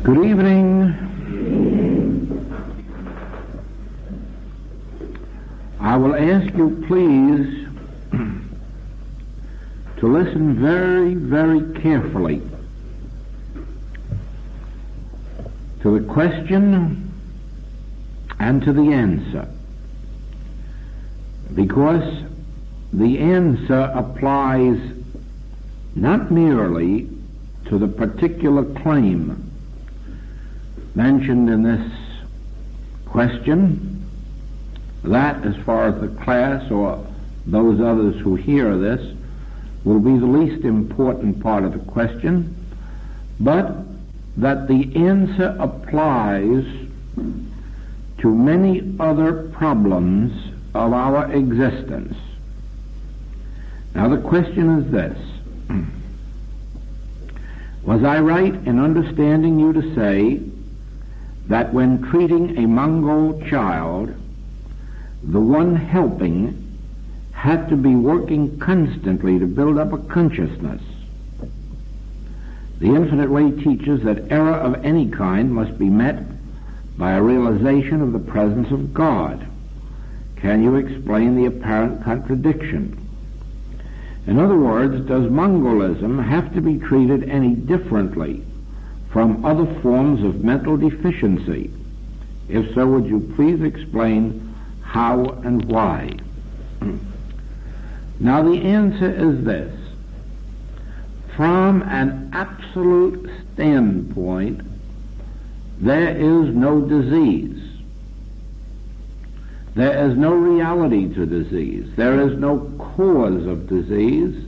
Good evening. I will ask you please to listen very, very carefully to the question and to the answer, because the answer applies not merely to the particular claim mentioned in this question, that as far as the class or those others who hear this will be the least important part of the question, but that the answer applies to many other problems of our existence. Now the question is this: was I right in understanding you to say that when treating a Mongol child, the one helping had to be working constantly to build up a consciousness? The Infinite Way teaches that error of any kind must be met by a realization of the presence of God. Can you explain the apparent contradiction? In other words, does Mongolism have to be treated any differently from other forms of mental deficiency? If so, would you please explain how and why? Now the answer is this: from an absolute standpoint, there is no disease. There is no reality to disease. There is no cause of disease.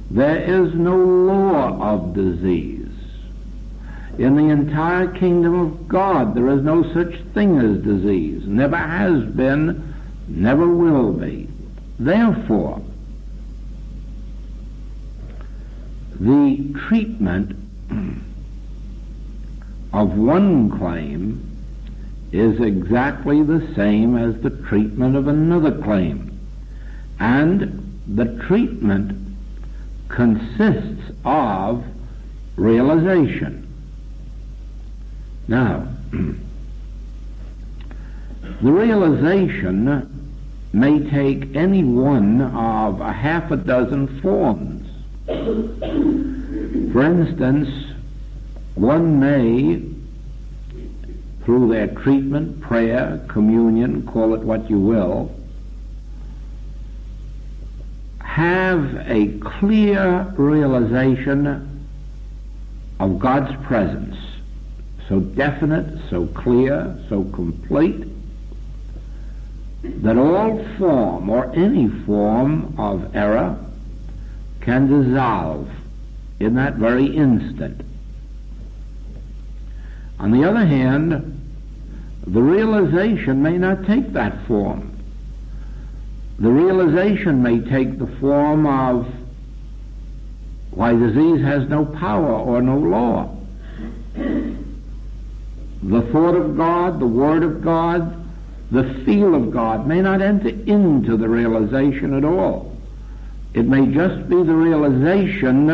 There is no law of disease. In the entire kingdom of God, there is no such thing as disease. Never has been, never will be. Therefore, the treatment of one claim is exactly the same as the treatment of another claim. And the treatment consists of realization. Now, the realization may take any one of a half a dozen forms. For instance, one may, through their treatment, prayer, communion, call it what you will, have a clear realization of God's presence, so definite, so clear, so complete, that all form or any form of error can dissolve in that very instant. On the other hand, the realization may not take that form. The realization may take the form of why disease has no power or no law. The thought of God, the word of God, the feel of God may not enter into the realization at all. It may just be the realization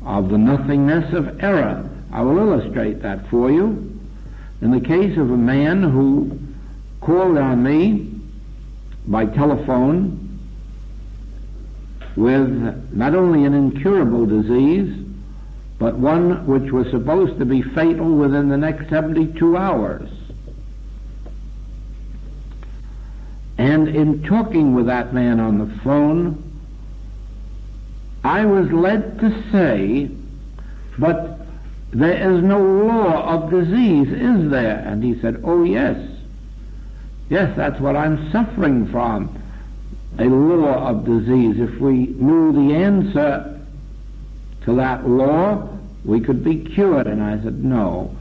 of the nothingness of error. I will illustrate that for you. In the case of a man who called on me by telephone with not only an incurable disease, but one which was supposed to be fatal within the next 72 hours. And in talking with that man on the phone, I was led to say, but there is no law of disease, is there? And he said, oh yes. Yes, that's what I'm suffering from, a law of disease. If we knew the answer to that law, we could be cured. And I said, no,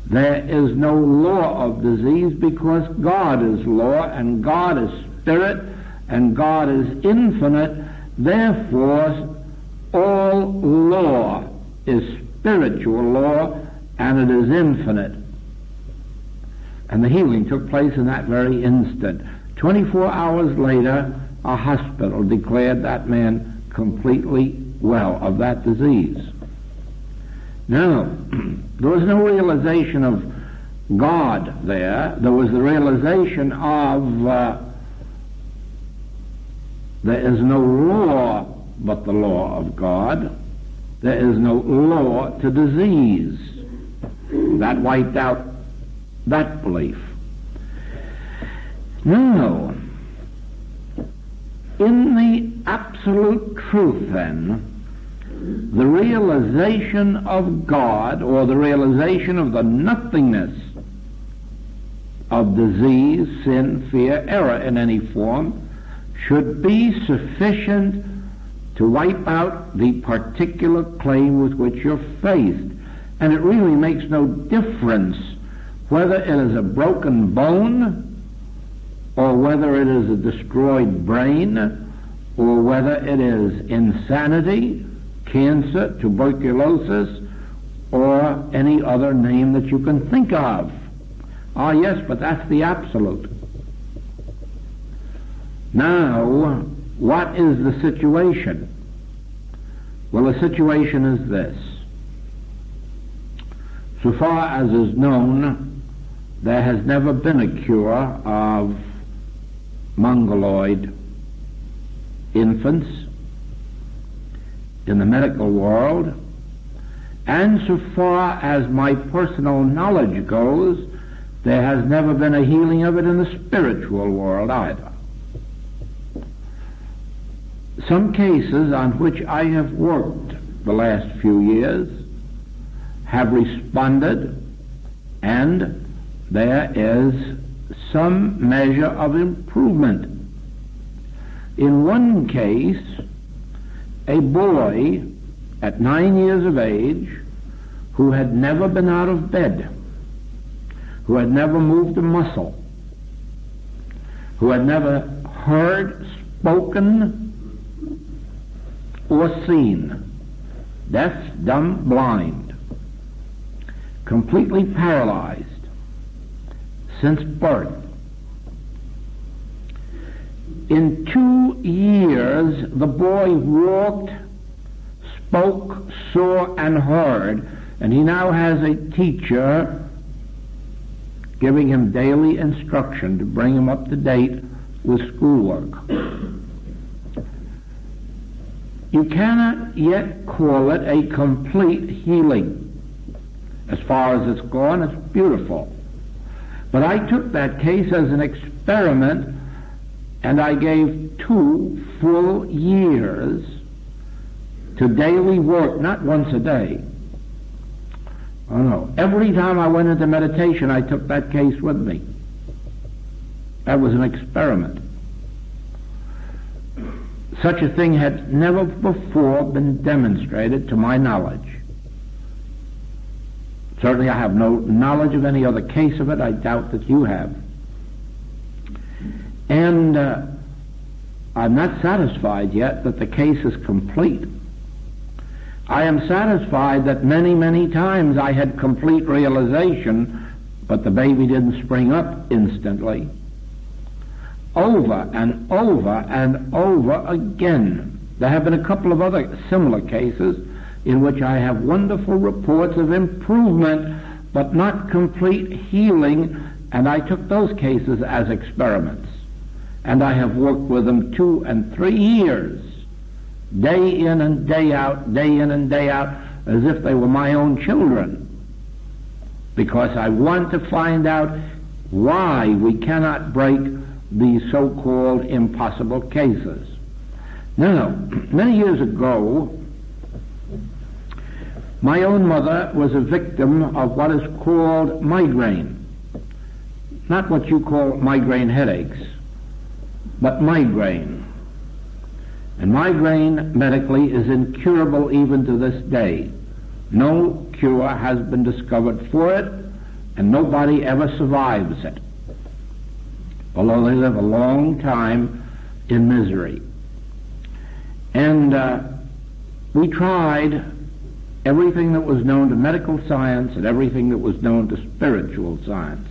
there is no law of disease, because God is law, and God is spirit, and God is infinite. Therefore, all law is spiritual law, and it is infinite. And the healing took place in that very instant. 24 hours later, a hospital declared that man completely well of that disease. No, there was no realization of God there. There was the realization of there is no law but the law of God. There is no law to disease. That wiped out that belief. No. In the absolute truth, then, the realization of God, or the realization of the nothingness of disease, sin, fear, error in any form, should be sufficient to wipe out the particular claim with which you're faced. And it really makes no difference whether it is a broken bone, or whether it is a destroyed brain, or whether it is insanity, cancer, tuberculosis, or any other name that you can think of. Ah, yes, but that's the absolute. Now, what is the situation? Well, the situation is this. So far as is known, there has never been a cure of mongoloid infants in the medical world, and so far as my personal knowledge goes, there has never been a healing of it in the spiritual world either. Some cases on which I have worked the last few years have responded, and there is some measure of improvement. In one case, a boy at 9 years of age who had never been out of bed, who had never moved a muscle, who had never heard, spoken, or seen, deaf, dumb, blind, completely paralyzed since birth. In 2 years, the boy walked, spoke, saw, and heard, and he now has a teacher giving him daily instruction to bring him up to date with schoolwork. You cannot yet call it a complete healing. As far as it's gone, it's beautiful. But I took that case as an experiment, and I gave 2 full years to daily work, not once a day. Oh no. Every time I went into meditation, I took that case with me. That was an experiment. Such a thing had never before been demonstrated to my knowledge. Certainly I have no knowledge of any other case of it. I doubt that you have. And I'm not satisfied yet that the case is complete. I am satisfied that many, many times I had complete realization, but the baby didn't spring up instantly. Over and over and over again. There have been a couple of other similar cases in which I have wonderful reports of improvement, but not complete healing, and I took those cases as experiments. And I have worked with them 2 and 3 years, day in and day out, as if they were my own children, because I want to find out why we cannot break these so-called impossible cases. Now, many years ago, my own mother was a victim of what is called migraine. Not what you call migraine headaches, but migraine. And migraine medically is incurable even to this day. No cure has been discovered for it, and nobody ever survives it, although they live a long time in misery. And we tried everything that was known to medical science and everything that was known to spiritual science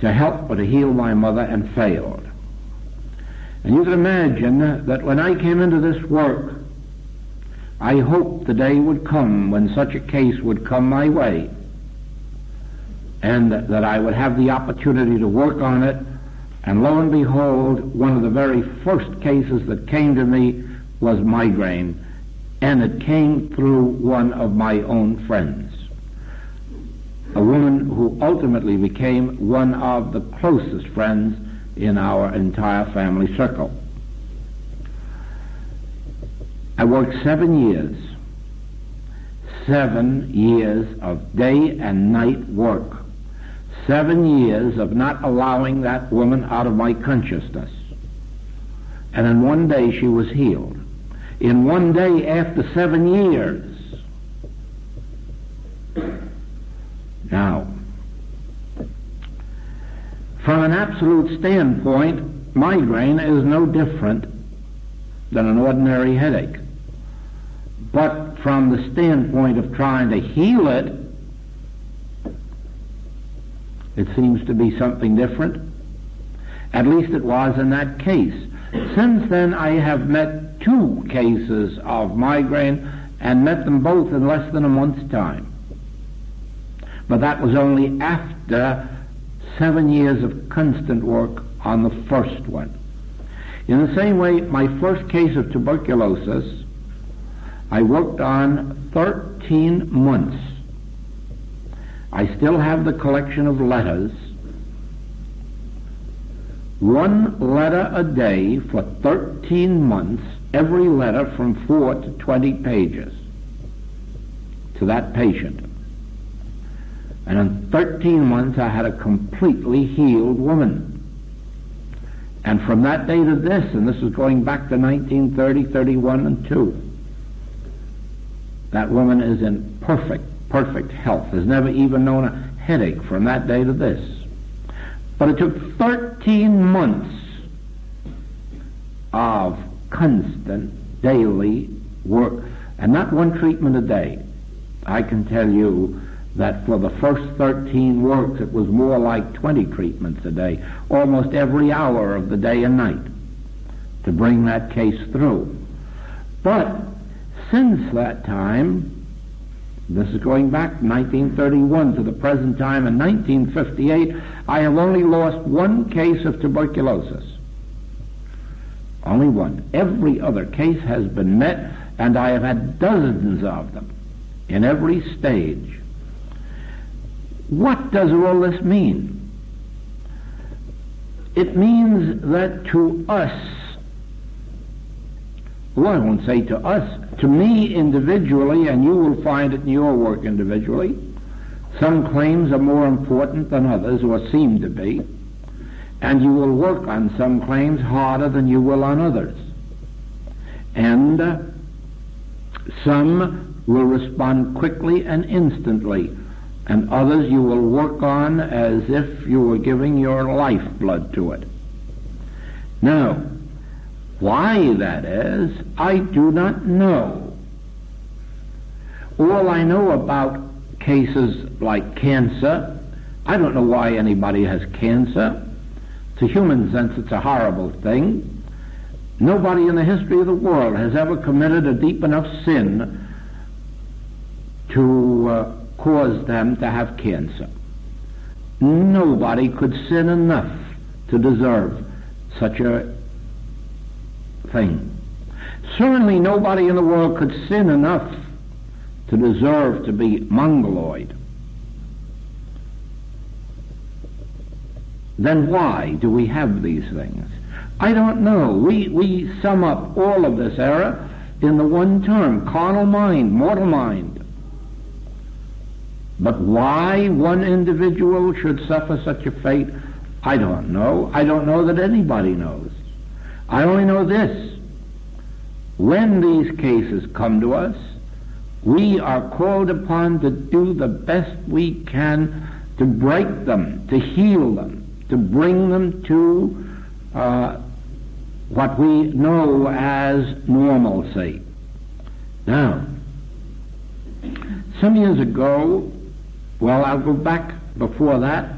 to help or to heal my mother, and failed. And you can imagine that when I came into this work, I hoped the day would come when such a case would come my way, and that I would have the opportunity to work on it. And lo and behold, one of the very first cases that came to me was migraine, and it came through one of my own friends, a woman who ultimately became one of the closest friends in our entire family circle. I worked 7 years. 7 years of day and night work. 7 years of not allowing that woman out of my consciousness. And in one day she was healed. In one day after 7 years. Now, from an absolute standpoint, migraine is no different than an ordinary headache. But from the standpoint of trying to heal it, it seems to be something different. At least it was in that case. Since then, I have met 2 cases of migraine, and met them both in less than a month's time. But that was only after 7 years of constant work on the first one. In the same way, my first case of tuberculosis, I worked on 13 months. I still have the collection of letters. 1 letter a day for 13 months, every letter from 4 to 20 pages to that patient. And in 13 months I had a completely healed woman. And from that day to this, and this is going back to 1930, 31, and 2, that woman is in perfect health, has never even known a headache from that day to this. But it took 13 months of constant daily work, and not one treatment a day. I can tell you that for the first 13 works it was more like 20 treatments a day, almost every hour of the day and night, to bring that case through. But since that time, this is going back 1931 to the present time, in 1958, I have only lost 1 case of tuberculosis. Only 1. Every other case has been met, and I have had dozens of them in every stage. What does all this mean? It means that to us, well, I won't say to us, to me individually, and you will find it in your work individually, some claims are more important than others, or seem to be, and you will work on some claims harder than you will on others. And some will respond quickly and instantly, and others you will work on as if you were giving your lifeblood to it. Now, why that is, I do not know. All I know about cases like cancer, I don't know why anybody has cancer. To human sense, it's a horrible thing. Nobody in the history of the world has ever committed a deep enough sin to cause them to have cancer. Nobody could sin enough to deserve such a thing. Certainly nobody in the world could sin enough to deserve to be mongoloid. Then why do we have these things? I don't know. We sum up all of this error in the one term, carnal mind, mortal mind. But why one individual should suffer such a fate, I don't know. I don't know that anybody knows. I only know this. When these cases come to us, we are called upon to do the best we can to break them, to heal them, to bring them to what we know as normalcy. Now, some years ago, well, I'll go back before that,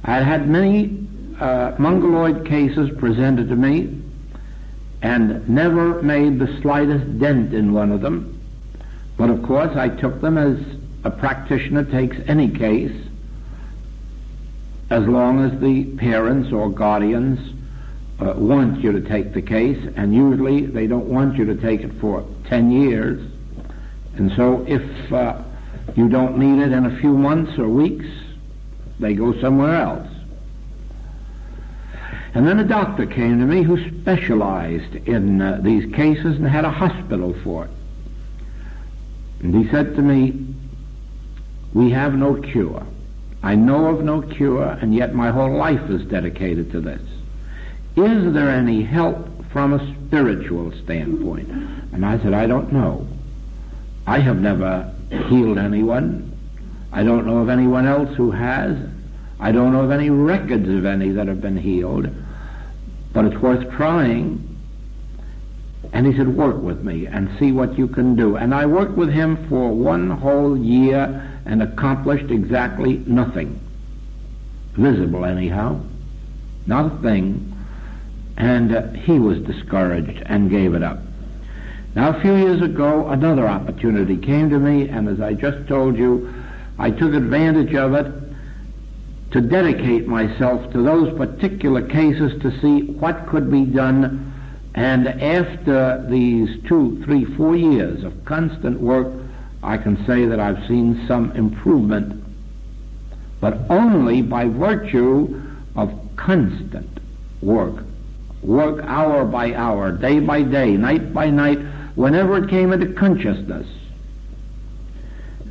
I had many mongoloid cases presented to me and never made the slightest dent in one of them. But of course I took them as a practitioner takes any case, as long as the parents or guardians want you to take the case, and usually they don't want you to take it for 10 years. And so if you don't need it in a few months or weeks, they go somewhere else. And then a doctor came to me who specialized in these cases and had a hospital for it. And he said to me, "We have no cure. I know of no cure, and yet my whole life is dedicated to this. Is there any help from a spiritual standpoint?" And I said, "I don't know. I have never healed anyone. I don't know of anyone else who has. I don't know of any records of any that have been healed. But it's worth trying." And he said, "Work with me and see what you can do." And I worked with him for 1 whole year and accomplished exactly nothing. Visible anyhow. Not a thing. And he was discouraged and gave it up. Now a few years ago, another opportunity came to me, and as I just told you, I took advantage of it to dedicate myself to those particular cases to see what could be done. And after these 2, 3, 4 years of constant work, I can say that I've seen some improvement, but only by virtue of constant work. Work hour by hour, day by day, night by night, whenever it came into consciousness.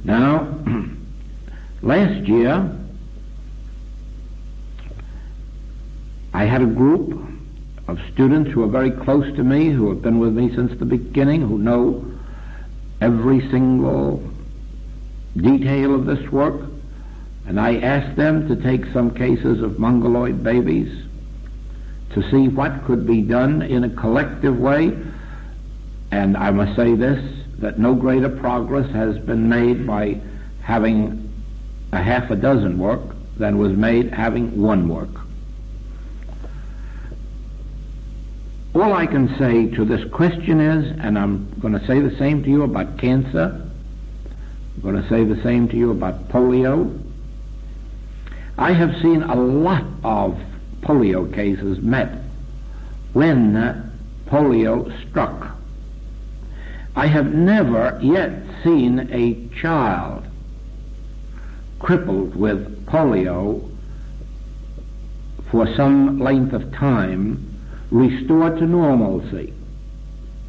Now, last year, I had a group of students who are very close to me, who have been with me since the beginning, who know every single detail of this work, and I asked them to take some cases of mongoloid babies to see what could be done in a collective way. And I must say this, that no greater progress has been made by having a half a dozen work than was made having one work. All I can say to this question is, and I'm going to say the same to you about cancer, I'm going to say the same to you about polio. I have seen a lot of polio cases met when polio struck. I have never yet seen a child crippled with polio for some length of time restored to normalcy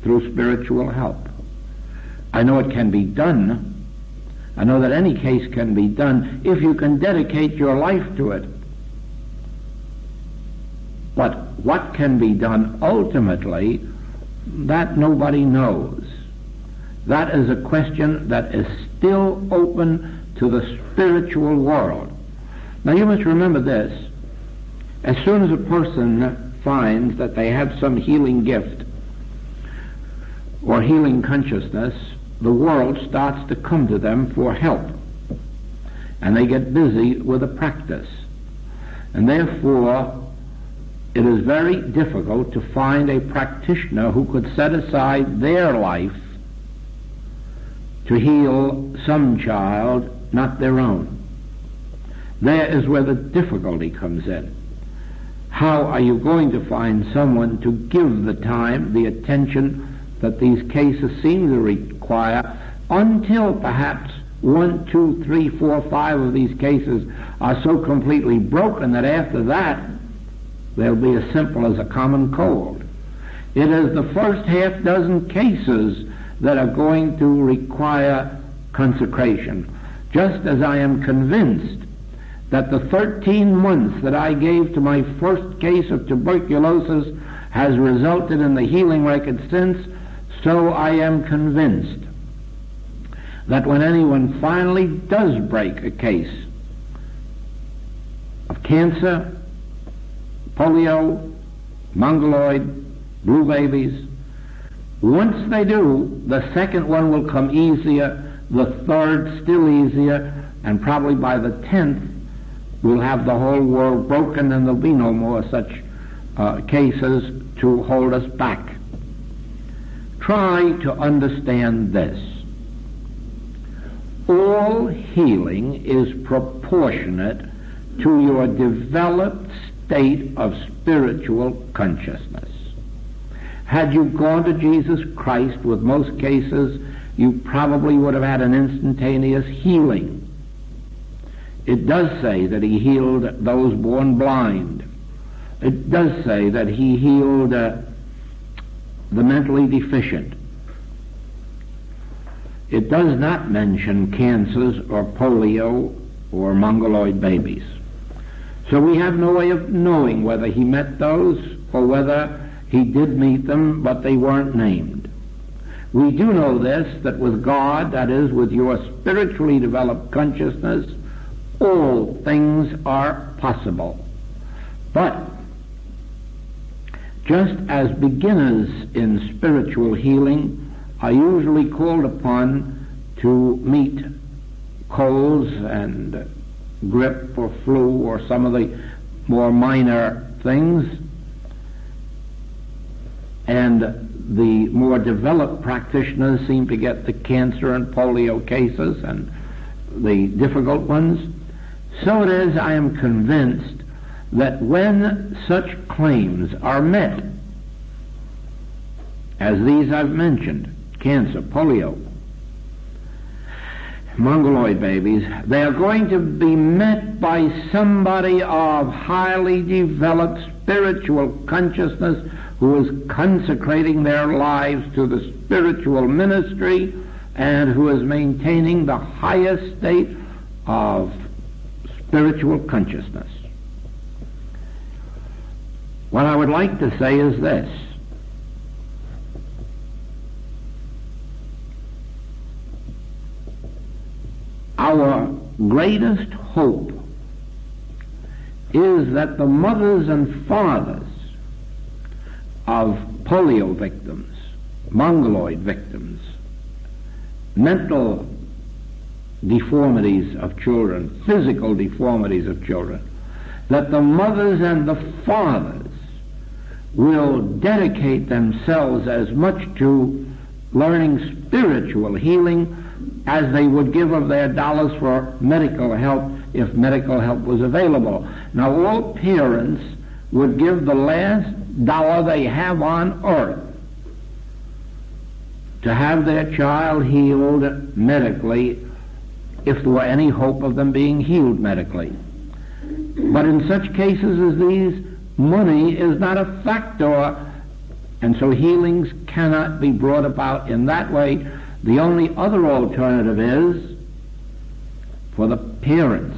through spiritual help. I know it can be done. I know that any case can be done if you can dedicate your life to it. But what can be done ultimately, that nobody knows. That is a question that is still open to the spiritual world. Now you must remember this. As soon as a person finds that they have some healing gift or healing consciousness, the world starts to come to them for help. And they get busy with a practice. And therefore, it is very difficult to find a practitioner who could set aside their life to heal some child, not their own. There is where the difficulty comes in. How are you going to find someone to give the time, the attention that these cases seem to require, until perhaps 1, 2, 3, 4, 5 of these cases are so completely broken that after that they'll be as simple as a common cold. It is the first half dozen cases that are going to require consecration. Just as I am convinced that the 13 months that I gave to my first case of tuberculosis has resulted in the healing record since, so I am convinced that when anyone finally does break a case of cancer, polio, mongoloid, blue babies, once they do, the second one will come easier, the third still easier, and probably by the 10th we'll have the whole world broken and there'll be no more such cases to hold us back. Try to understand this. all healing is proportionate to your developed state of spiritual consciousness. Had you gone to Jesus Christ, with most cases, you probably would have had an instantaneous healing. It does say that he healed those born blind. It does say that he healed the mentally deficient. It does not mention cancers or polio or mongoloid babies. So we have no way of knowing whether he met those or whether he did meet them, but they weren't named. We do know this, that with God, that is, with your spiritually developed consciousness, all things are possible. But just as beginners in spiritual healing are usually called upon to meet colds and grippe or flu or some of the more minor things, and the more developed practitioners seem to get the cancer and polio cases and the difficult ones, so it is, I am convinced, that when such claims are met, as these I've mentioned, cancer, polio, mongoloid babies, they are going to be met by somebody of highly developed spiritual consciousness who is consecrating their lives to the spiritual ministry and who is maintaining the highest state of spiritual consciousness. What I would like to say is this: our greatest hope is that the mothers and fathers of polio victims, mongoloid victims, mental deformities of children, physical deformities of children, that the mothers and the fathers will dedicate themselves as much to learning spiritual healing as they would give of their dollars for medical help if medical help was available. Now, all parents would give the last dollar they have on earth to have their child healed medically, if there were any hope of them being healed medically. But in such cases as these, money is not a factor, and so healings cannot be brought about in that way. The only other alternative is for the parents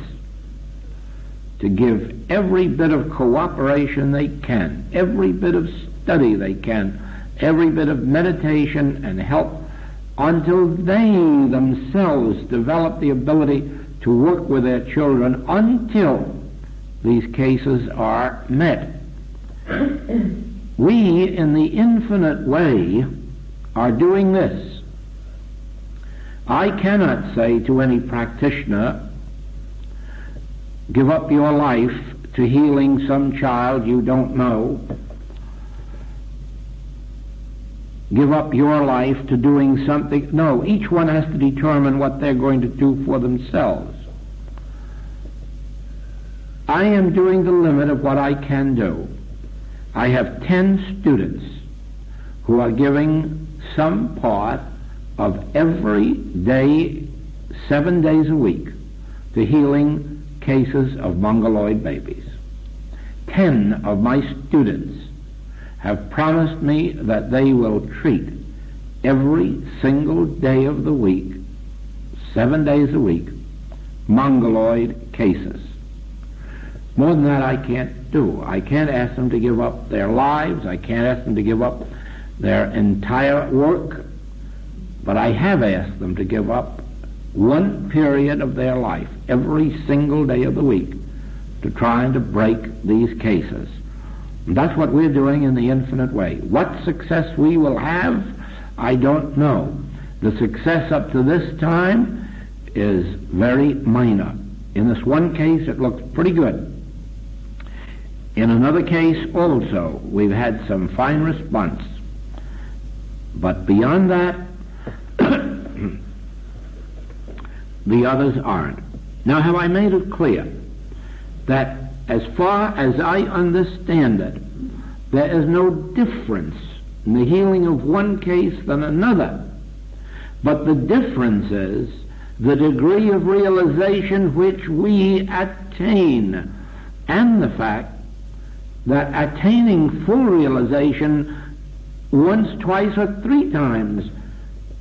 to give every bit of cooperation they can, every bit of study they can, every bit of meditation and help, until they themselves develop the ability to work with their children until these cases are met. We, in the infinite way, are doing this. I cannot say to any practitioner, give up your life to healing some child you don't know. Give up your life to doing something. No, each one has to determine what they're going to do for themselves. I am doing the limit of what I can do. I have 10 students who are giving some part of every day, 7 days a week, to healing cases of mongoloid babies. 10 of my students have promised me that they will treat every single day of the week, 7 days a week, mongoloid cases. More than that I can't do. I can't ask them to give up their lives. I can't ask them to give up their entire work. But I have asked them to give up one period of their life, every single day of the week, to trying to break these cases. And that's what we're doing in the infinite way. What success we will have, I don't know. The success up to this time is very minor. In this one case, it looks pretty good. In another case also, we've had some fine response. But beyond that, the others aren't. Now, have I made it clear that as far as I understand it, there is no difference in the healing of one case than another, but the difference is the degree of realization which we attain, and the fact that attaining full realization once, twice, or three times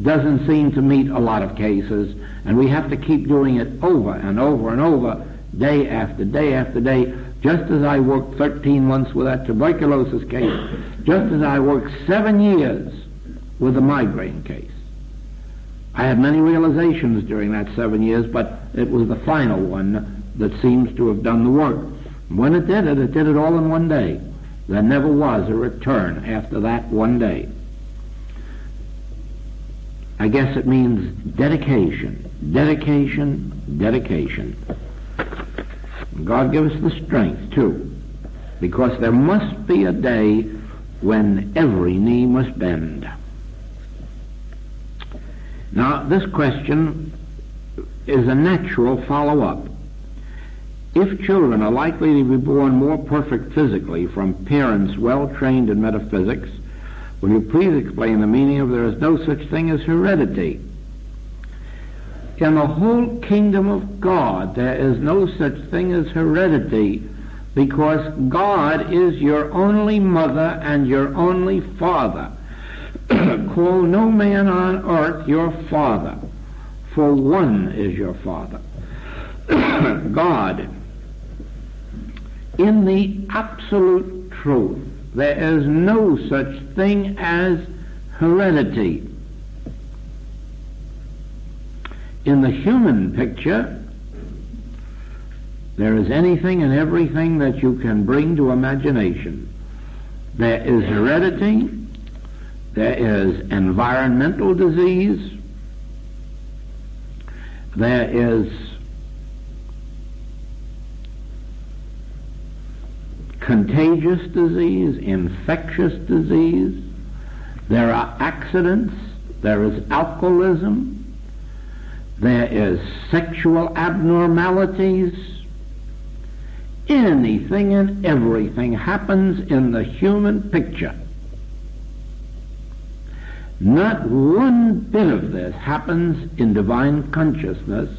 doesn't seem to meet a lot of cases, and we have to keep doing it over and over and over, day after day after day, just as I worked 13 months with that tuberculosis case, just as I worked 7 years with the migraine case. I had many realizations during that 7 years, but it was the final one that seems to have done the work. When it did it all in one day. There never was a return after that one day. I guess it means dedication, dedication, dedication. God give us the strength, too, because there must be a day when every knee must bend. Now, this question is a natural follow-up. If children are likely to be born more perfect physically from parents well trained in metaphysics, will you please explain the meaning of there is no such thing as heredity? In the whole kingdom of God, there is no such thing as heredity, because God is your only mother and your only father. Call no man on earth your father, for one is your father. God, in the absolute truth, there is no such thing as heredity. In the human picture, there is anything and everything that you can bring to imagination. There is heredity, there is environmental disease, there is contagious disease, infectious disease, there are accidents, there is alcoholism, there is sexual abnormalities. Anything and everything happens in the human picture. Not one bit of this happens in divine consciousness,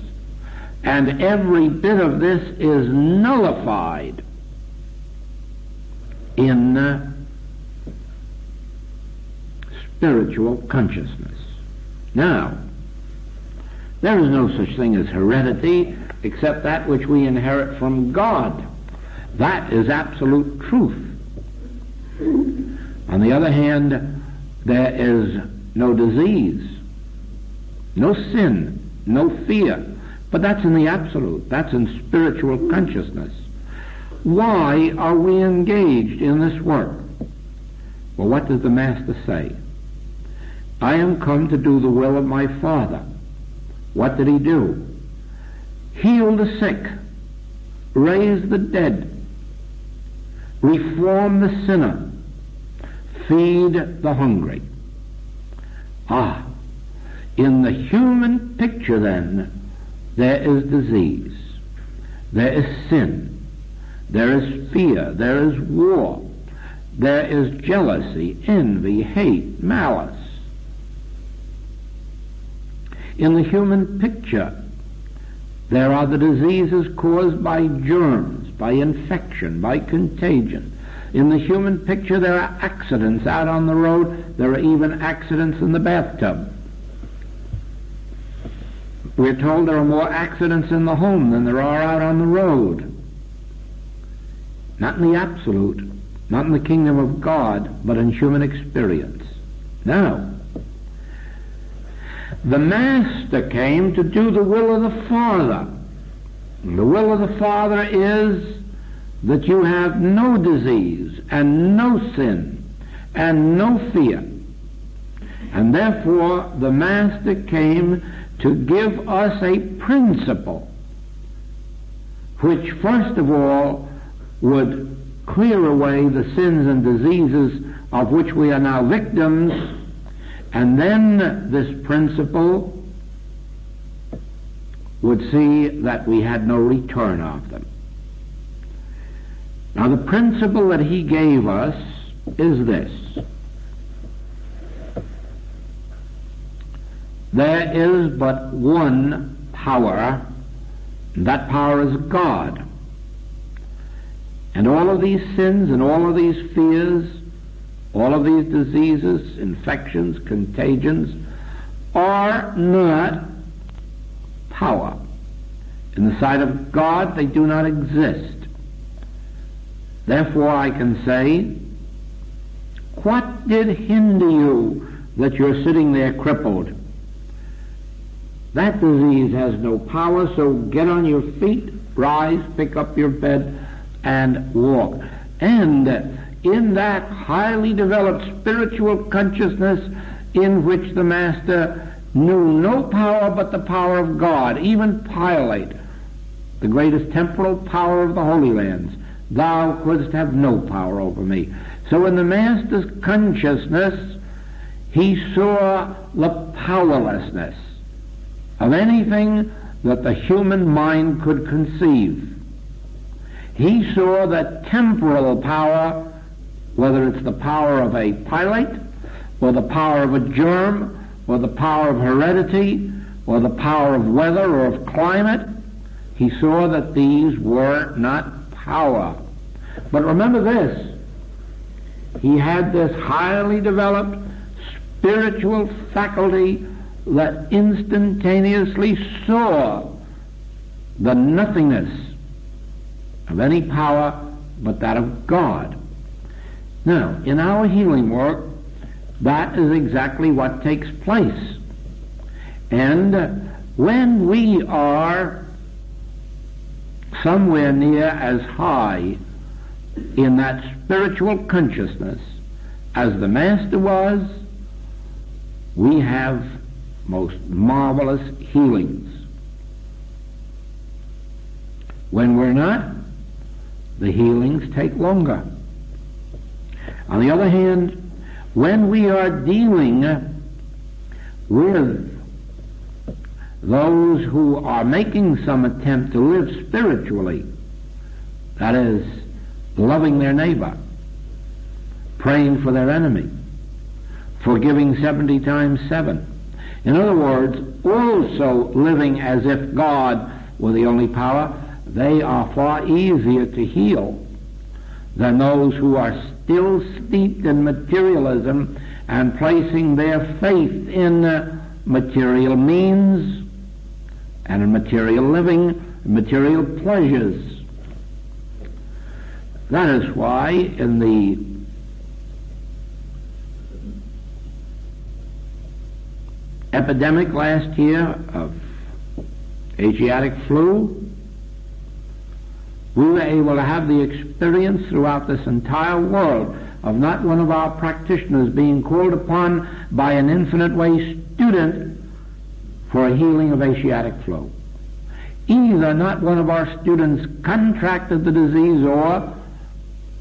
and every bit of this is nullified in spiritual consciousness. Now, there is no such thing as heredity except that which we inherit from God. That is absolute truth. On the other hand, there is no disease, no sin, no fear. But that's in the absolute. That's in spiritual consciousness. Why are we engaged in this work? Well, what does the Master say? I am come to do the will of my Father. What did he do? Heal the sick, raise the dead, reform the sinner, feed the hungry. In the human picture then, there is disease, there is sin, there is fear, there is war, there is jealousy, envy, hate, malice. In the human picture, there are the diseases caused by germs, by infection, by contagion. In the human picture, there are accidents out on the road. There are even accidents in the bathtub. We're told there are more accidents in the home than there are out on the road. Not in the absolute, not in the kingdom of God, but in human experience. Now, the Master came to do the will of the Father. And the will of the Father is that you have no disease and no sin and no fear. And therefore the Master came to give us a principle which first of all would clear away the sins and diseases of which we are now victims. And then this principle would see that we had no return of them. Now the principle that he gave us is this. There is but one power, and that power is God. And all of these sins and all of these fears, all of these diseases, infections, contagions, are not power. In the sight of God, they do not exist. Therefore, I can say, what did hinder you that you're sitting there crippled? That disease has no power, so get on your feet, rise, pick up your bed, and walk. And in that highly developed spiritual consciousness in which the Master knew no power but the power of God, even Pilate, the greatest temporal power of the Holy Lands, thou couldst have no power over me. So in the Master's consciousness, he saw the powerlessness of anything that the human mind could conceive. He saw that temporal power, whether it's the power of a Pilate, or the power of a germ, or the power of heredity, or the power of weather or of climate, he saw that these were not power. But remember this, he had this highly developed spiritual faculty that instantaneously saw the nothingness of any power but that of God. Now, in our healing work, that is exactly what takes place. And when we are somewhere near as high in that spiritual consciousness as the Master was, we have most marvelous healings. When we're not, the healings take longer. On the other hand, when we are dealing with those who are making some attempt to live spiritually, that is, loving their neighbor, praying for their enemy, forgiving 70 times 7. In other words, also living as if God were the only power, they are far easier to heal than those who are still steeped in materialism and placing their faith in material means and in material living, material pleasures. That is why in the epidemic last year of Asiatic flu, we were able to have the experience throughout this entire world of not one of our practitioners being called upon by an infinite way student for a healing of Asiatic flu. Either not one of our students contracted the disease, or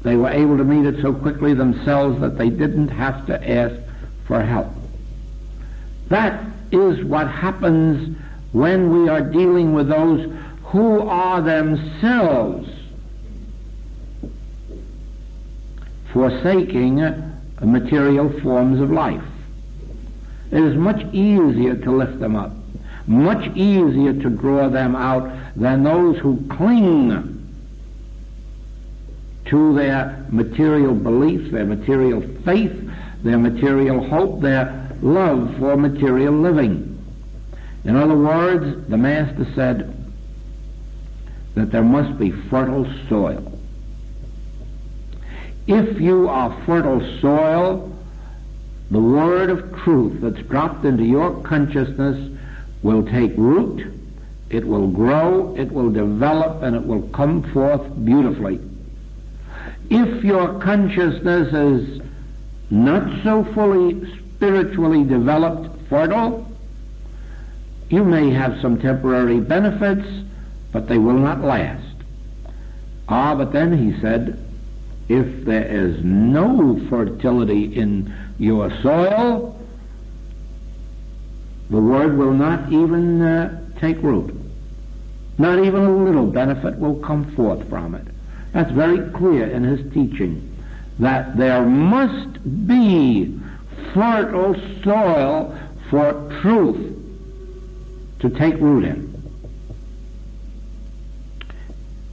they were able to meet it so quickly themselves that they didn't have to ask for help. That is what happens when we are dealing with those who are themselves forsaking material forms of life. It is much easier to lift them up, much easier to draw them out than those who cling to their material beliefs, their material faith, their material hope, their love for material living. In other words, the Master said that there must be fertile soil. If you are fertile soil, the word of truth that's dropped into your consciousness will take root, it will grow, it will develop, and it will come forth beautifully. If your consciousness is not so fully spiritually developed, fertile, you may have some temporary benefits, but they will not last. But then he said, if there is no fertility in your soil, the word will not even take root. Not even a little benefit will come forth from it. That's very clear in his teaching, that there must be fertile soil for truth to take root in.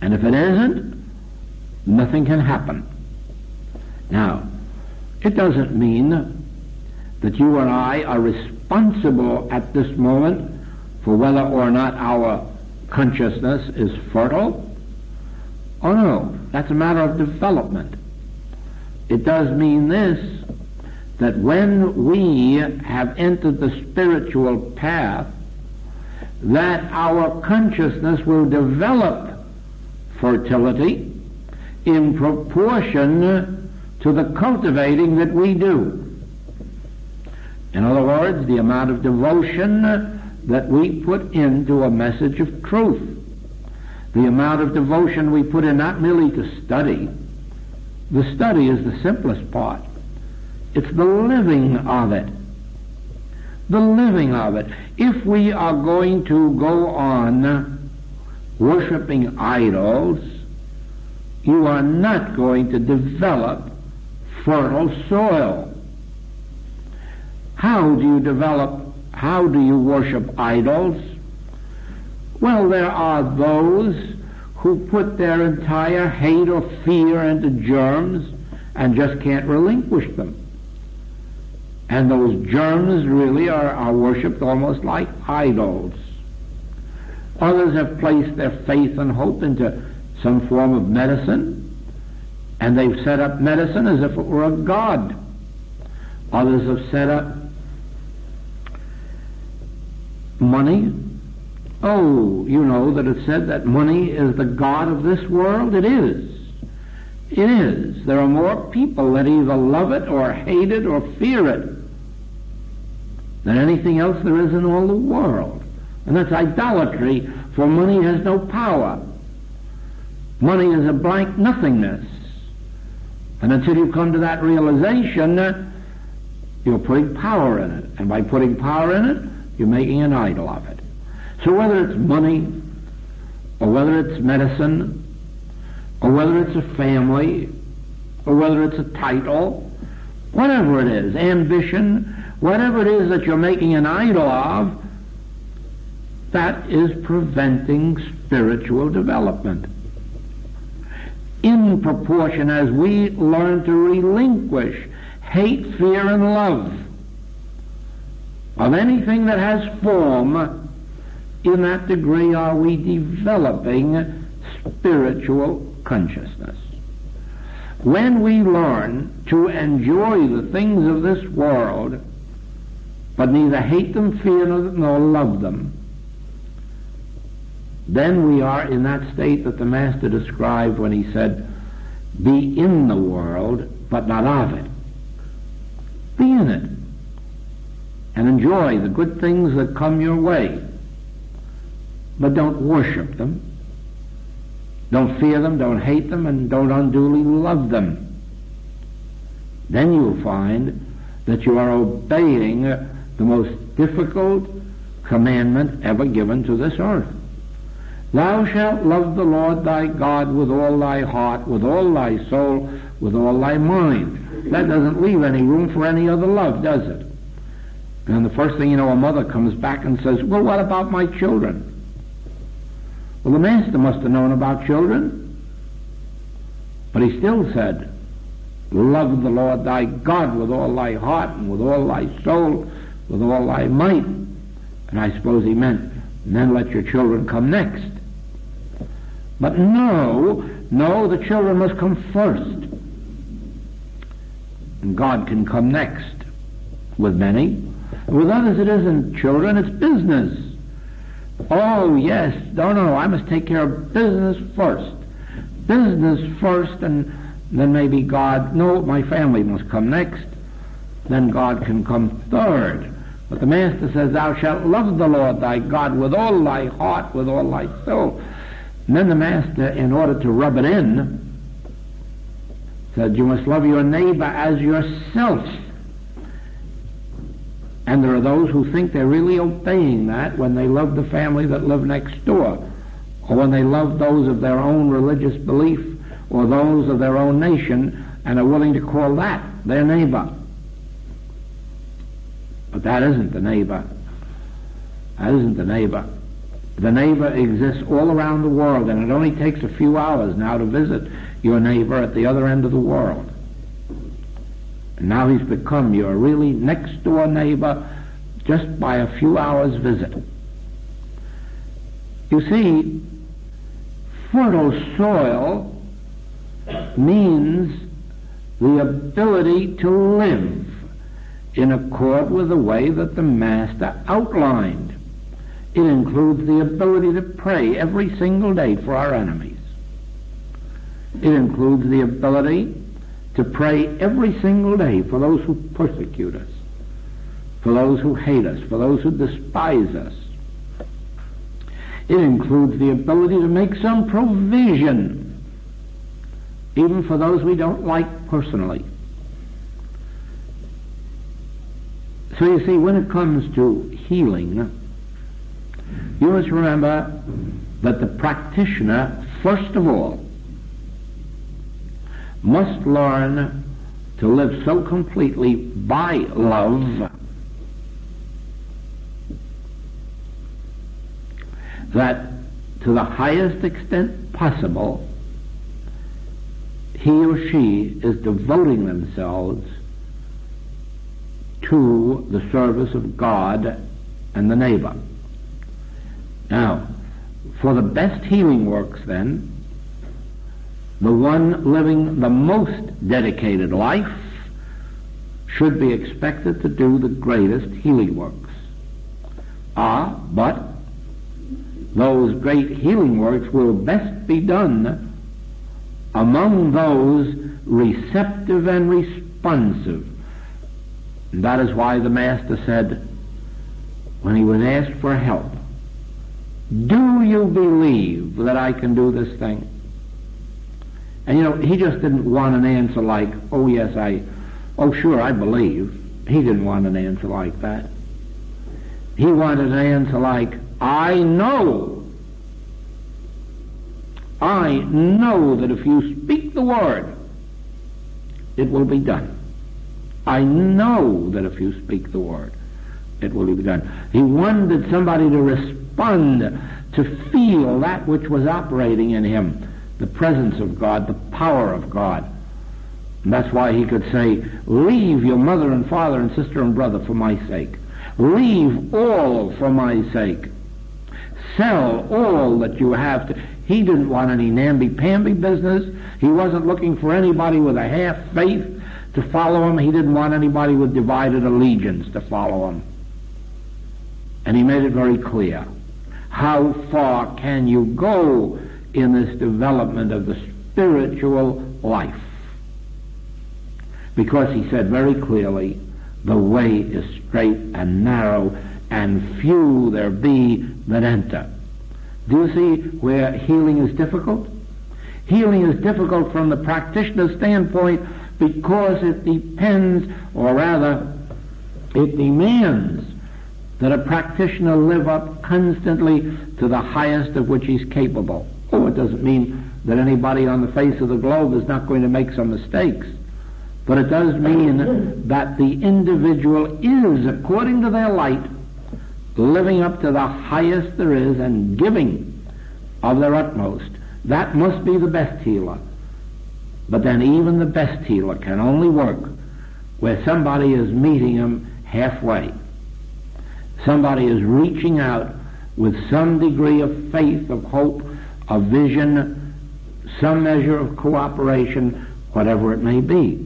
And if it isn't, nothing can happen. Now, it doesn't mean that you and I are responsible at this moment for whether or not our consciousness is fertile. Oh no, that's a matter of development. It does mean this, that when we have entered the spiritual path, that our consciousness will develop fertility in proportion to the cultivating that we do. In other words, the amount of devotion that we put into a message of truth, the amount of devotion we put in not merely to study. The study is the simplest part. It's the living of it. The living of it. If we are going to go on worshiping idols, you are not going to develop fertile soil. How do you worship idols? Well, there are those who put their entire hate or fear into germs and just can't relinquish them. And those germs really are worshipped almost like idols. Others have placed their faith and hope into some form of medicine, and they've set up medicine as if it were a god. Others have set up money. Oh, you know that it's said that money is the god of this world? It is. It is. There are more people that either love it or hate it or fear it than anything else there is in all the world. And that's idolatry, for money has no power. Money is a blank nothingness. And until you come to that realization, you're putting power in it. And by putting power in it, you're making an idol of it. So whether it's money, or whether it's medicine, or whether it's a family, or whether it's a title, whatever it is, ambition, whatever it is that you're making an idol of, that is preventing spiritual development. In proportion as we learn to relinquish hate, fear, and love of anything that has form, in that degree are we developing spiritual consciousness. When we learn to enjoy the things of this world, but neither hate them, fear them, nor love them, then we are in that state that the Master described when he said, be in the world, but not of it. Be in it, and enjoy the good things that come your way. But don't worship them. Don't fear them, don't hate them, and don't unduly love them. Then you'll find that you are obeying the most difficult commandment ever given to this earth. Thou shalt love the Lord thy God with all thy heart, with all thy soul, with all thy mind. That doesn't leave any room for any other love, does it? And the first thing you know, a mother comes back and says, well, what about my children? Well, the Master must have known about children, but he still said, love the Lord thy God with all thy heart and with all thy soul, with all thy might. And I suppose he meant, and then let your children come next. But no, the children must come first. And God can come next with many. With others it isn't children, it's business. Oh, yes, no, I must take care of business first. Business first, and then maybe God, no, my family must come next. Then God can come third. But the Master says, thou shalt love the Lord thy God with all thy heart, with all thy soul. And then the Master, in order to rub it in, said, you must love your neighbor as yourself. And there are those who think they're really obeying that when they love the family that live next door. or when they love those of their own religious belief or those of their own nation and are willing to call that their neighbor. But that isn't the neighbor. That isn't the neighbor. The neighbor exists all around the world, and it only takes a few hours now to visit your neighbor at the other end of the world. And now he's become your really next-door neighbor just by a few hours' visit. You see, fertile soil means the ability to live in accord with the way that the Master outlined. It includes the ability to pray every single day for our enemies. It includes the ability to pray every single day for those who persecute us, for those who hate us, for those who despise us. It includes the ability to make some provision, even for those we don't like personally. So you see, when it comes to healing, you must remember that the practitioner, first of all, must learn to live so completely by love that to the highest extent possible, he or she is devoting themselves to the service of God and the neighbor. Now, for the best healing works, then, the one living the most dedicated life should be expected to do the greatest healing works. But those great healing works will best be done among those receptive and responsive. And that is why the Master said, when he was asked for help, "Do you believe that I can do this thing?" And he just didn't want an answer like, "Oh yes, sure, I believe." He didn't want an answer like that. He wanted an answer like, "I know. I know that if you speak the word, it will be done. I know that if you speak the word, it will be done." He wanted somebody to respond, to feel that which was operating in him, the presence of God, the power of God. And that's why he could say, "Leave your mother and father and sister and brother for my sake. Leave all for my sake. Sell all that you have to." He didn't want any namby-pamby business. He wasn't looking for anybody with a half-faith to follow him. He didn't want anybody with divided allegiance to follow him. And he made it very clear. How far can you go in this development of the spiritual life? Because he said very clearly, the way is straight and narrow, and few there be that enter. Do you see where healing is difficult? Healing is difficult from the practitioner's standpoint because it depends, or rather, it demands that a practitioner live up constantly to the highest of which he's capable. It doesn't mean that anybody on the face of the globe is not going to make some mistakes. But it does mean that the individual is, according to their light, living up to the highest there is and giving of their utmost. That must be the best healer. But then even the best healer can only work where somebody is meeting him halfway. Somebody is reaching out with some degree of faith, of hope, of vision, some measure of cooperation, whatever it may be.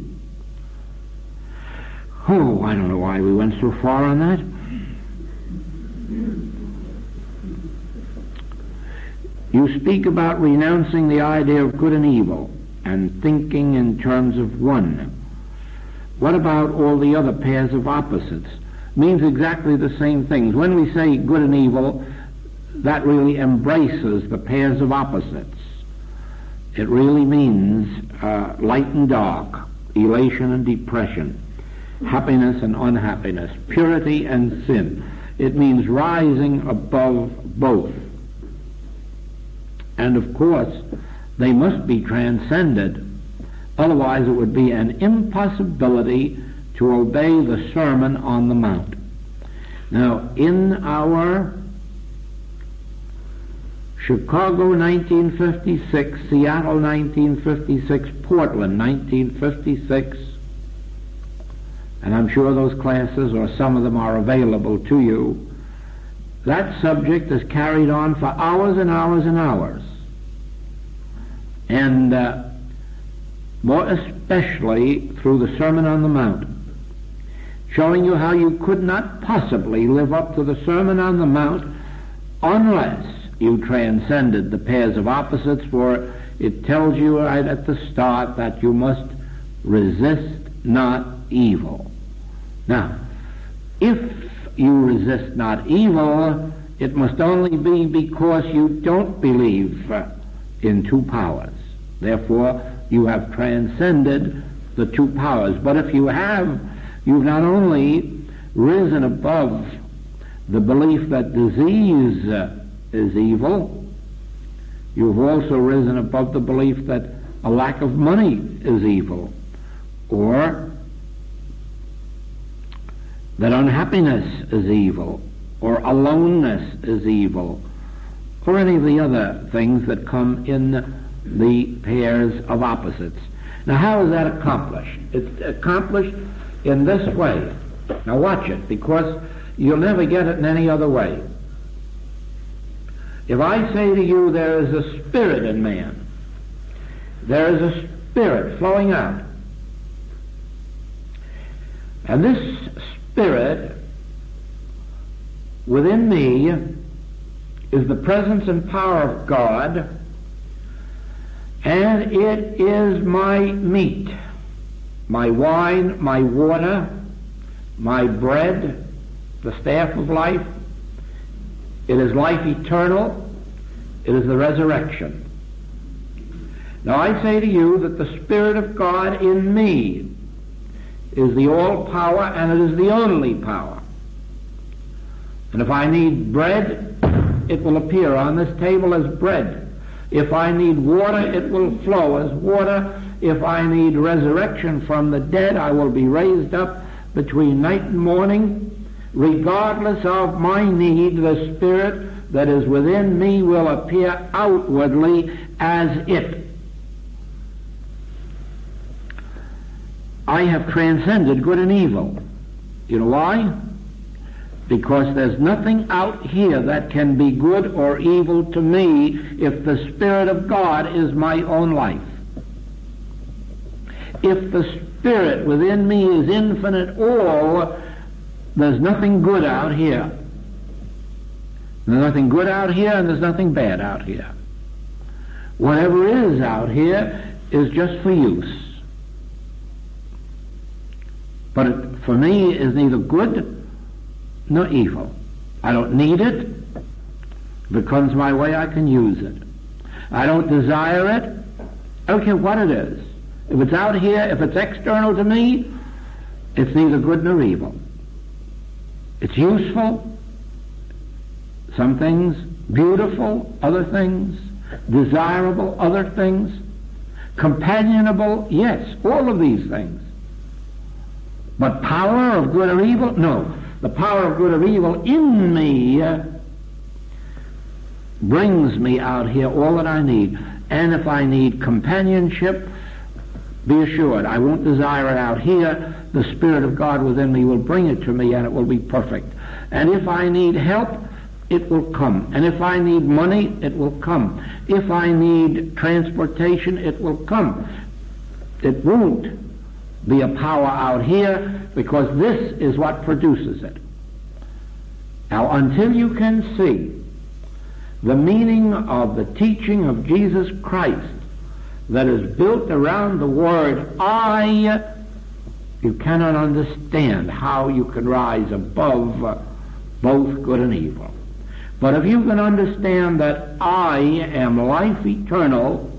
I don't know why we went so far on that. You speak about renouncing the idea of good and evil and thinking in terms of one. What about all the other pairs of opposites? Means exactly the same things. When we say good and evil, that really embraces the pairs of opposites. It really means light and dark, elation and depression, happiness and unhappiness, purity and sin. It means rising above both. And of course, they must be transcended. Otherwise, it would be an impossibility to obey the Sermon on the Mount. Now, in our Chicago 1956, Seattle 1956, Portland 1956, and I'm sure those classes or some of them are available to you, that subject is carried on for hours and hours and hours. And more especially through the Sermon on the Mount, showing you how you could not possibly live up to the Sermon on the Mount unless you transcended the pairs of opposites, for it tells you right at the start that you must resist not evil. Now, if you resist not evil, it must only be because you don't believe in two powers. Therefore, you have transcended the two powers. But if you have, you've not only risen above the belief that disease is evil, you've also risen above the belief that a lack of money is evil, or that unhappiness is evil, or aloneness is evil, or any of the other things that come in the pairs of opposites. Now, how is that accomplished? It's accomplished in this way. Now watch it, because you'll never get it in any other way. If I say to you there is a spirit in man, there is a spirit flowing out, and this spirit within me is the presence and power of God, and it is my meat, my wine, my water, my bread, the staff of life. It is life eternal. It is the resurrection. Now I say to you that the Spirit of God in me is the all power, and it is the only power. And if I need bread, it will appear on this table as bread. If I need water, it will flow as water. If I need resurrection from the dead, I will be raised up between night and morning. Regardless of my need, the Spirit that is within me will appear outwardly as it. I have transcended good and evil. You know why? Because there's nothing out here that can be good or evil to me if the Spirit of God is my own life. If the Spirit within me is infinite all, there's nothing good out here. There's nothing good out here, and there's nothing bad out here. Whatever is out here is just for use. But it, for me, is neither good nor evil. I don't need it. If it comes my way, I can use it. I don't desire it. I don't care what it is. If it's out here, if it's external to me, it's neither good nor evil. It's useful, some things, beautiful, other things, desirable, other things, companionable, yes, all of these things. But power of good or evil? No. The power of good or evil in me brings me out here all that I need. And if I need companionship, be assured, I won't desire it out here. The Spirit of God within me will bring it to me, and it will be perfect. And if I need help, it will come. And if I need money, it will come. If I need transportation, it will come. It won't be a power out here, because this is what produces it. Now, until you can see the meaning of the teaching of Jesus Christ that is built around the word I, you cannot understand how you can rise above both good and evil. But if you can understand that I am life eternal,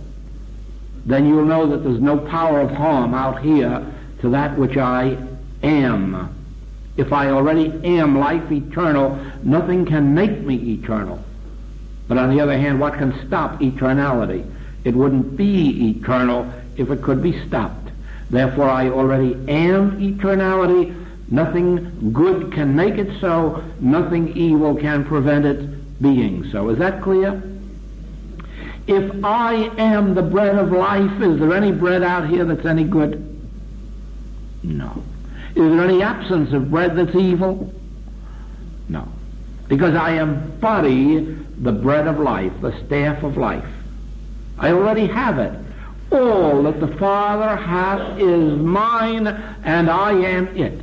then you'll know that there's no power of harm out here to that which I am. If I already am life eternal, nothing can make me eternal. But on the other hand, what can stop eternality? It wouldn't be eternal if it could be stopped. Therefore, I already am eternality. Nothing good can make it so. Nothing evil can prevent it being so. Is that clear? If I am the bread of life, is there any bread out here that's any good? No. Is there any absence of bread that's evil? No. Because I embody the bread of life, the staff of life. I already have it. All that the Father hath is mine, and I am it.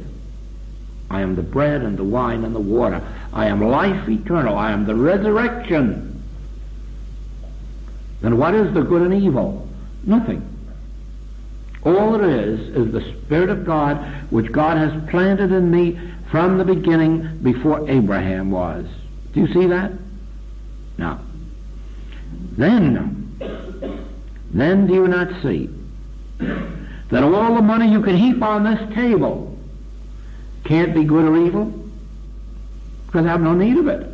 I am the bread and the wine and the water. I am life eternal. I am the resurrection. Then what is the good and evil? Nothing. All there is the Spirit of God, which God has planted in me from the beginning before Abraham was. Do you see that? Now, then do you not see that all the money you can heap on this table can't be good or evil? Because I have no need of it.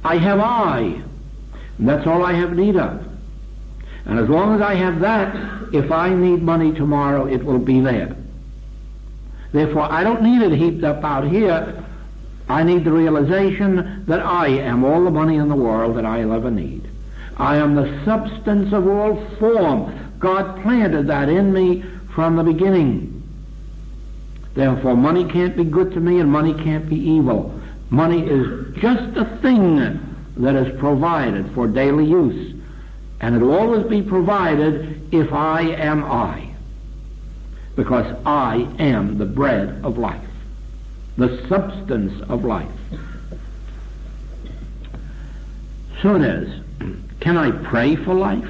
I have and that's all I have need of. And as long as I have that, if I need money tomorrow, it will be there. Therefore, I don't need it heaped up out here. I need the realization that I am all the money in the world that I'll ever need. I am the substance of all form. God planted that in me from the beginning. Therefore, money can't be good to me and money can't be evil. Money is just a thing that is provided for daily use. And it will always be provided if I am I. Because I am the bread of life, the substance of life. So it is. Can I pray for life?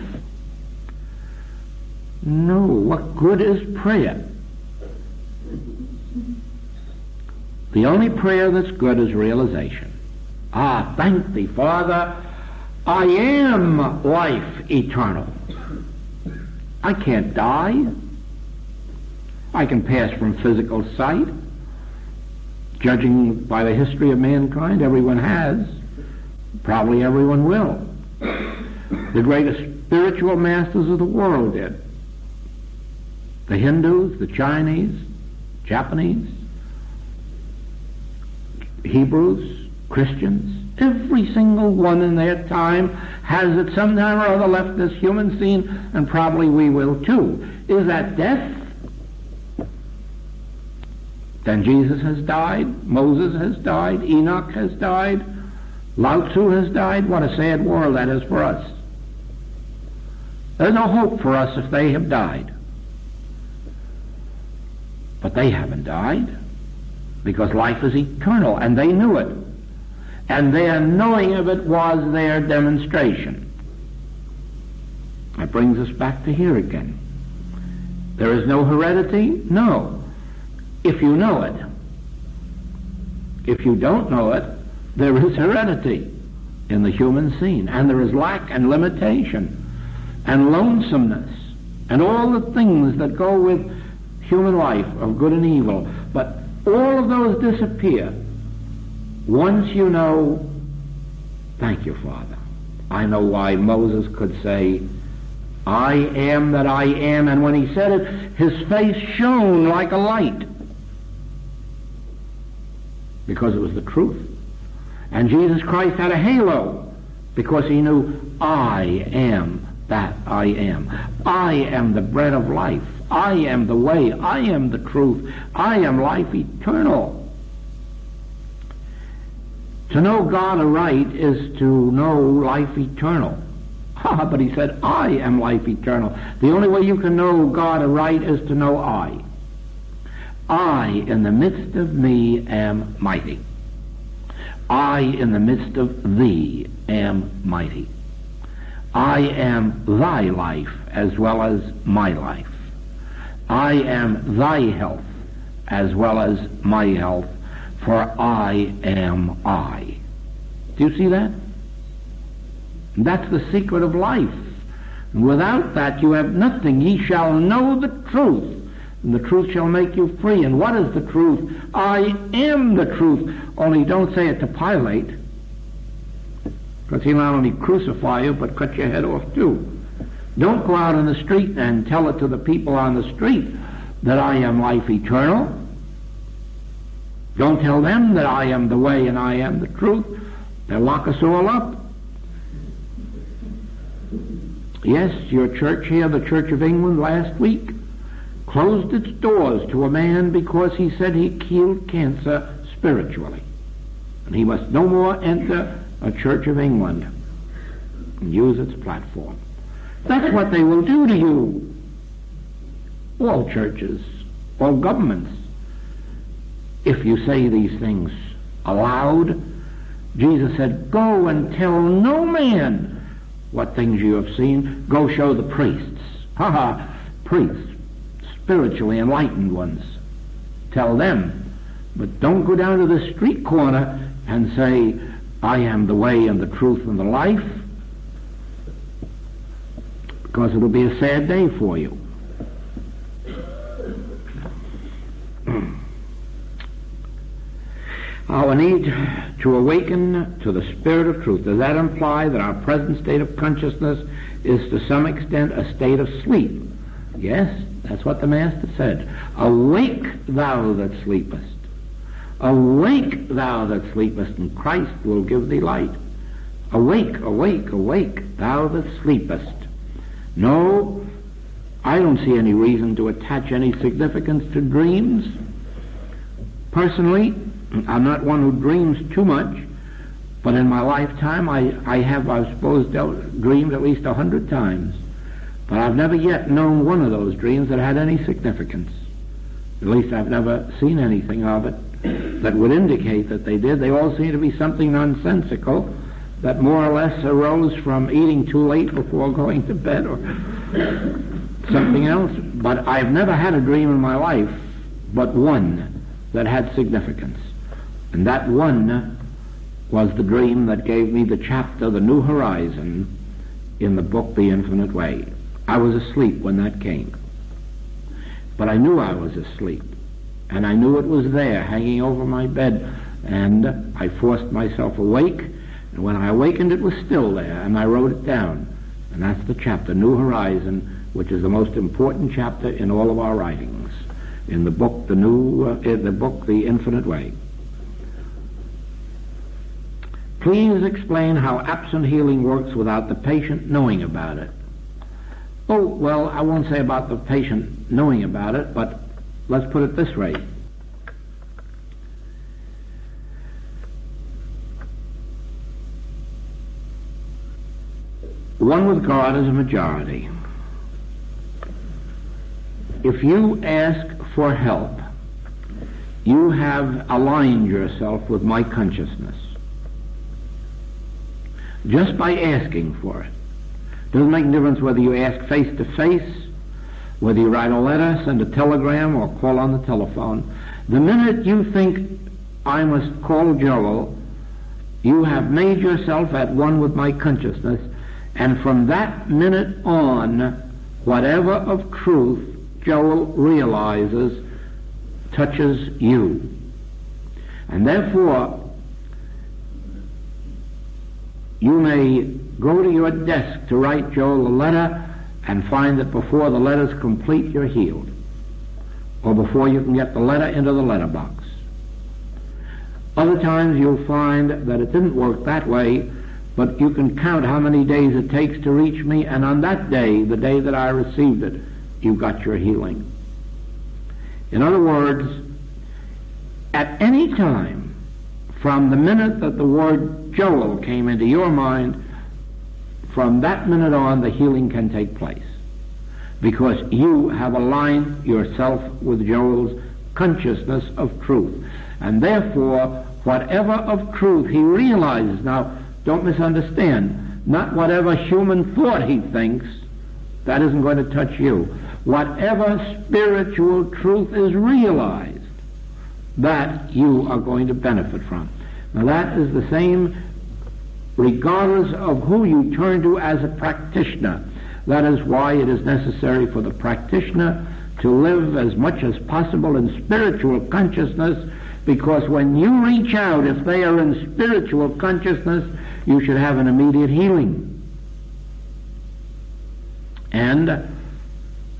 No. What good is prayer? The only prayer that's good is realization. Thank thee, Father, I am life eternal. I can't die. I can pass from physical sight. Judging by the history of mankind, everyone has. Probably everyone will. The greatest spiritual masters of the world did. The Hindus, the Chinese, Japanese, Hebrews, Christians, every single one in their time has at some time or other left this human scene, and probably we will too. Is that death? Then Jesus has died, Moses has died, Enoch has died, Lao Tzu has died. What a sad world that is for us. There's no hope for us if they have died. But they haven't died, because life is eternal, and they knew it. And their knowing of it was their demonstration. That brings us back to here again. There is no heredity? No. If you know it. If you don't know it, there is heredity in the human scene, and there is lack and limitation and lonesomeness and all the things that go with human life of good and evil. But all of those disappear once you know, thank you, Father. I know why Moses could say, I am that I am, and when he said it, his face shone like a light. Because it was the truth. And Jesus Christ had a halo, because he knew, I am that I am. I am the bread of life. I am the way. I am the truth. I am life eternal. To know God aright is to know life eternal. But he said, I am life eternal. The only way you can know God aright is to know I. I, in the midst of me, am mighty. I, in the midst of thee, am mighty. I am thy life as well as my life. I am thy health as well as my health, for I am I. Do you see that? That's the secret of life. And without that you have nothing. Ye shall know the truth, and the truth shall make you free. And what is the truth? I am the truth. Only don't say it to Pilate. because he'll not only crucify you, but cut your head off too. Don't go out on the street and tell it to the people on the street that I am life eternal. Don't tell them that I am the way and I am the truth. They'll lock us all up. Yes, your church here, the Church of England, last week closed its doors to a man because he said he killed cancer spiritually. And he must no more enter a Church of England and use its platform. That's what they will do to you. All churches, all governments. If you say these things aloud, Jesus said, go and tell no man what things you have seen. Go show the priests. Priests, spiritually enlightened ones. Tell them. But don't go down to the street corner and say, I am the way and the truth and the life, because it'll be a sad day for you. Our need to awaken to the spirit of truth. Does that imply that our present state of consciousness is to some extent a state of sleep? Yes, that's what the Master said. Awake, thou that sleepest. Awake, thou that sleepest, and Christ will give thee light. Awake, awake, awake, thou that sleepest. No, I don't see any reason to attach any significance to dreams. Personally, I'm not one who dreams too much, but in my lifetime I suppose, dreamed at least 100 times. But I've never yet known one of those dreams that had any significance. At least I've never seen anything of it that would indicate that they did. They all seem to be something nonsensical that more or less arose from eating too late before going to bed or something else. But I've never had a dream in my life but one that had significance. And that one was the dream that gave me the chapter, The New Horizon, in the book, The Infinite Way. I was asleep when that came. But I knew I was asleep. And I knew it was there, hanging over my bed. And I forced myself awake. And when I awakened, it was still there. And I wrote it down. And that's the chapter, New Horizon, which is the most important chapter in all of our writings. In the book, The Infinite Way. Please explain how absent healing works without the patient knowing about it. Oh, well, I won't say about the patient knowing about it, but let's put it this way. One with God is a majority. If you ask for help, you have aligned yourself with my consciousness. Just by asking for it. Doesn't make a difference whether you ask face to face, whether you write a letter, send a telegram, or call on the telephone. The minute you think, I must call Joel, you have made yourself at one with my consciousness, and from that minute on, whatever of truth Joel realizes touches you. And therefore, you may go to your desk to write Joel a letter and find that before the letter's complete, you're healed. Or before you can get the letter into the letterbox. Other times you'll find that it didn't work that way, but you can count how many days it takes to reach me, and on that day, the day that I received it, you got your healing. In other words, at any time, from the minute that the word Joel came into your mind, from that minute on, the healing can take place. Because you have aligned yourself with Joel's consciousness of truth. And therefore, whatever of truth he realizes, now, don't misunderstand, not whatever human thought he thinks, that isn't going to touch you. Whatever spiritual truth is realized, that you are going to benefit from. Now that is the same regardless of who you turn to as a practitioner. That is why it is necessary for the practitioner to live as much as possible in spiritual consciousness, Because when you reach out, if they are in spiritual consciousness, you should have an immediate healing. And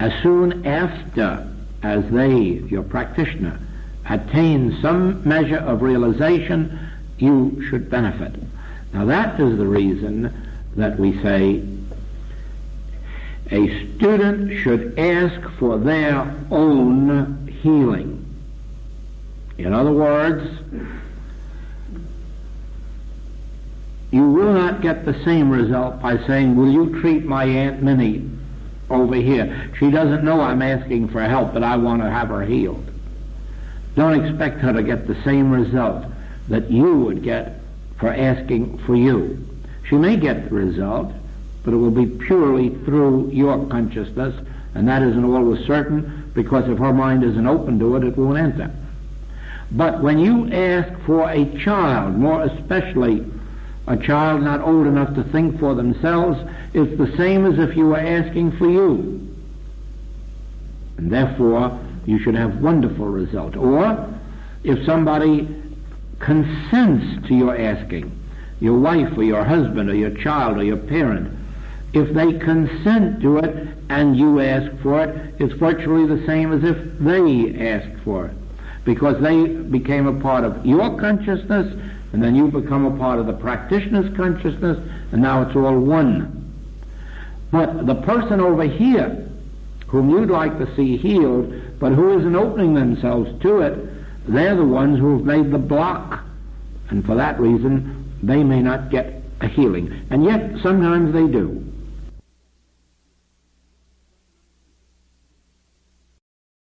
as soon after as they, your practitioner, attain some measure of realization, you should benefit. Now that is the reason that we say a student should ask for their own healing. In other words, you will not get the same result by saying, will you treat my Aunt Minnie over here? She doesn't know I'm asking for help, but I want to have her healed. Don't expect her to get the same result that you would get for asking for you. She may get the result, but it will be purely through your consciousness, and that isn't always certain, because if her mind isn't open to it, it won't enter. But when you ask for a child, more especially a child not old enough to think for themselves, it's the same as if you were asking for you. And therefore, you should have wonderful result. Or, if somebody consents to your asking, your wife or your husband or your child or your parent, if they consent to it and you ask for it, it's virtually the same as if they asked for it, because they became a part of your consciousness, and then you become a part of the practitioner's consciousness, and now it's all one. But the person over here, whom you'd like to see healed, but who isn't opening themselves to it, they're the ones who have made the block. And for that reason, they may not get a healing. And yet, sometimes they do.